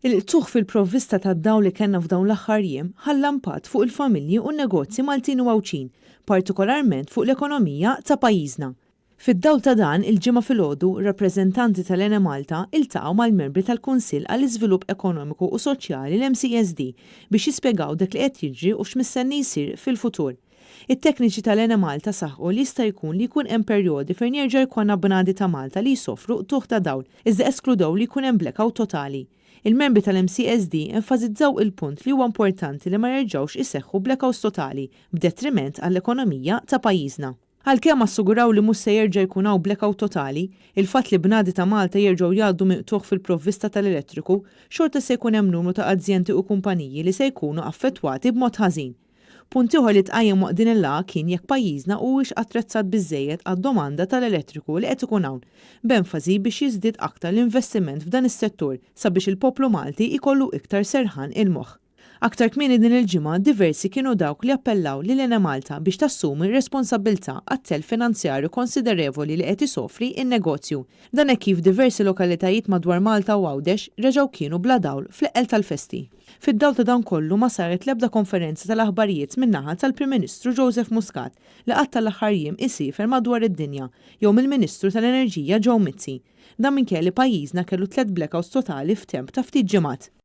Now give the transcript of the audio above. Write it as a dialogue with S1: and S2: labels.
S1: Il-qtuħ fil-provvista tad-dawl li kellna f'dawn l-aħħar jiem ħalla impatt fuq il-familji u n-negozji Maltin u Għawċin, partikolarment fuq l-ekonomija ta' pajjiżna. Fid-dawl ta' dan, il-ġimgħa filgħodu, rappreżentanti tal-Ene Malta iltaqgħu mal-membri tal-Kunsill għall-Iżvilupp Ekonomiku u Soċjali l-MCSD biex jispjegaw dak li qed jiġri u x'mistenni jsir fil-futur. It-tekniċi tal-Ene Malta saħħu li jista' jkun li jkun hemm perjodi fejn jerġa' jkollna bnadi ta' Malta li jsofru qtuħ ta' dawl, iżda eskludew li jkun hemm blackout totali. Il-membri tal-MCSD enfasizzaw il-punt li huwa importanti li ma jerġgħux iseħħu blackouts totali b'detriment għall-ekonomija ta' pajjiżna. Għalkemm assiguraw li mhux se jerġa' jkun hawn blackout totali, il-fatt li bnadi ta' Malta jerġgħu jgħaddu miqtuħ fil-provvista tal-elettriku xorta se jkun hemm numru ta' azzjendi u kumpaniji li se jkunu affettwati b'mod ħażin. Punt ieħor li tqajjem waqt din il-laqgħa kien jekk pajjiżna huwiex attrezzat biżżejjed għad-domanda tal-elettriku li qed ikun hawn, b'enfasi biex jiżdied aktar l-investiment f'dan is-settur sabiex il-poplu Malti jkollu iktar serħan il-moħħ. Aktar kmieni din il-ġimgħa diversi kienu dawk li appellaw lil Ene Malta biex tassumi r-responsabbiltà għat-telf finanzjarju konsiderevoli li qed isofri in-negozju. Dan hekk kif diversi lokalitajiet madwar Malta u Għawdex reġgħu kienu bla dawl fl-eqel tal-festi. Fid-dawl ta' dan kollu ma saret l-ebda konferenza tal-aħbarijiet min-naħa tal-Prim Ministru Joseph Muscat li qatt tal-aħħar jiem isifer madwar id-dinja jew mill-Ministru tal-Enerġija Joe Mizzi. Dan minkejja li pajjiżna kellu 3 blackouts totali f'temp ta' ftit ġimgħat.